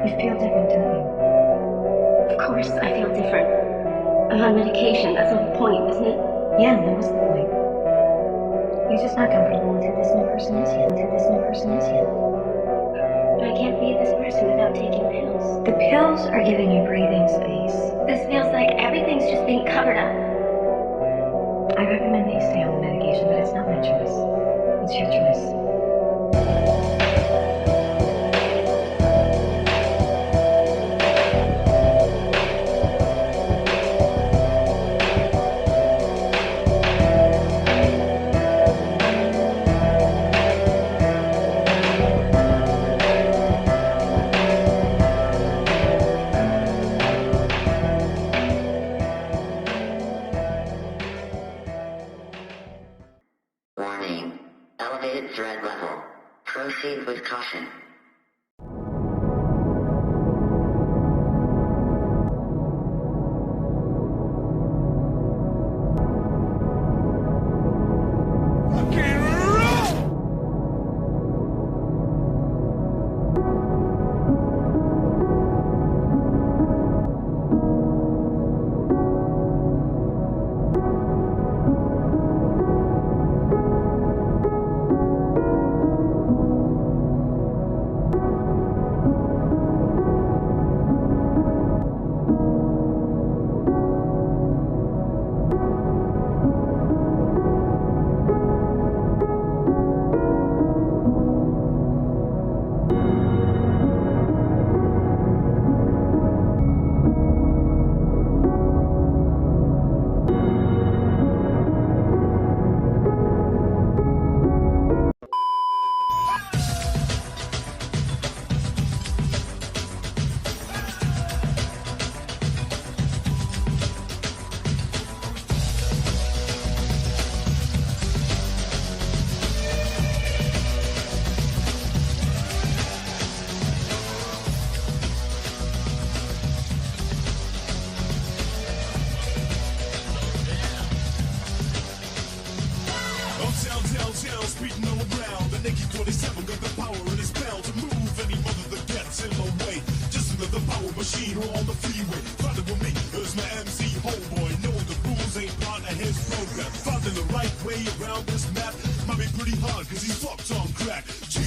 You feel different, don't you? Of course I feel different. I'm on medication, that's the whole point, isn't it? Yeah, that was the point. You're just not comfortable with who this new person is yet. But I can't be this person without taking pills. The pills are giving you breathing space. This feels like everything's just being covered up. I recommend that you stay on the medication, but it's not my choice. It's your choice. Warning. Elevated threat level. Proceed with caution. Telltale, speeding all around. The naked 47 got the power in his bell to move any mother that gets in my way. Just another power machine on the freeway. Riding with me, here's my MC homeboy. Knowing the rules ain't part of his program. Finding the right way around this map might be pretty hard, cause he's fucked on crack. Chief,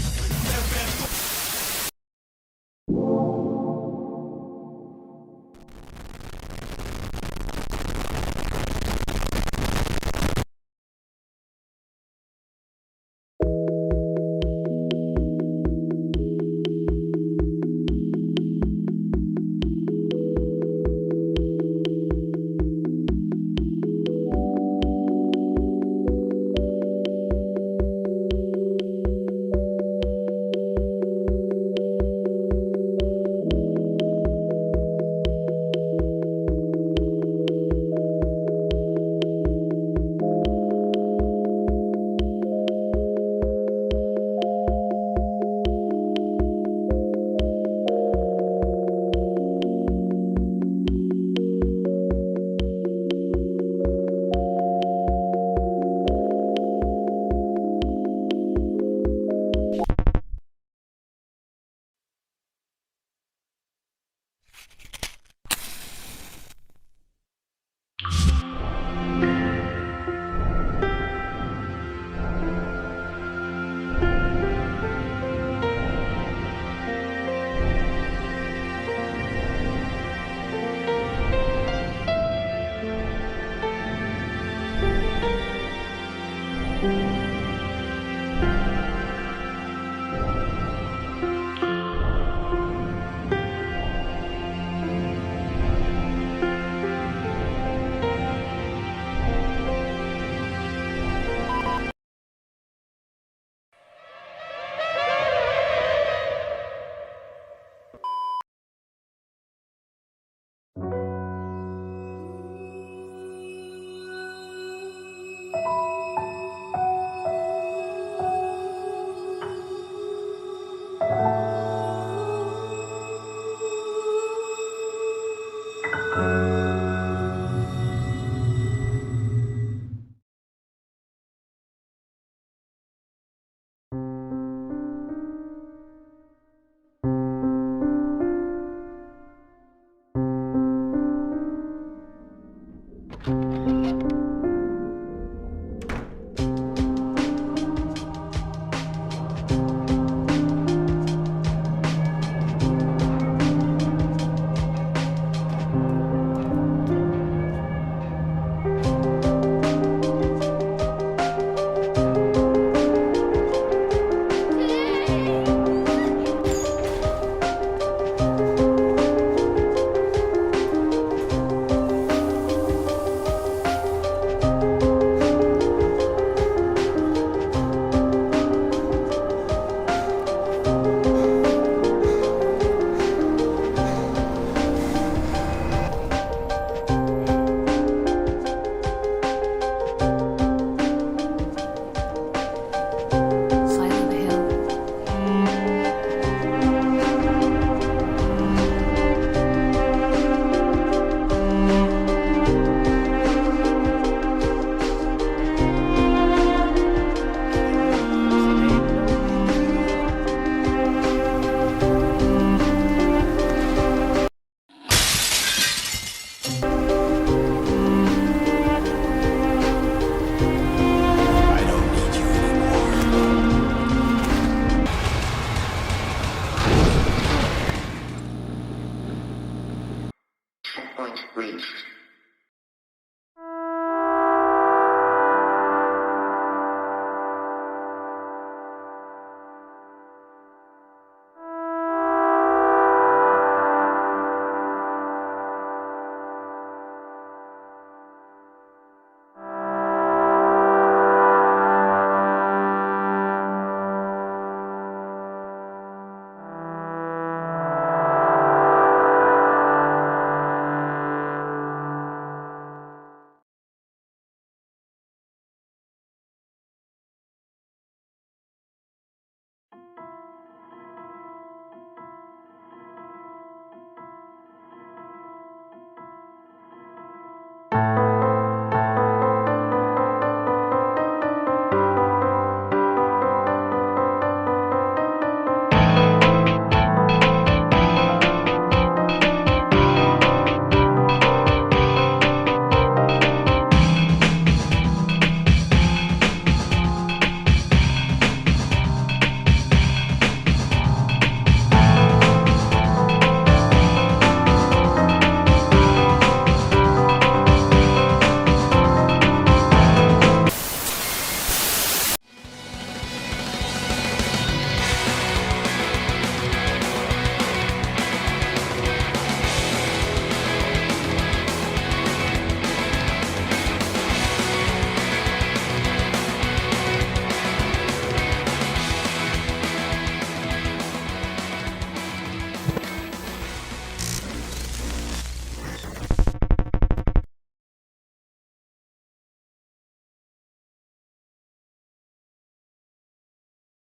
Point reached.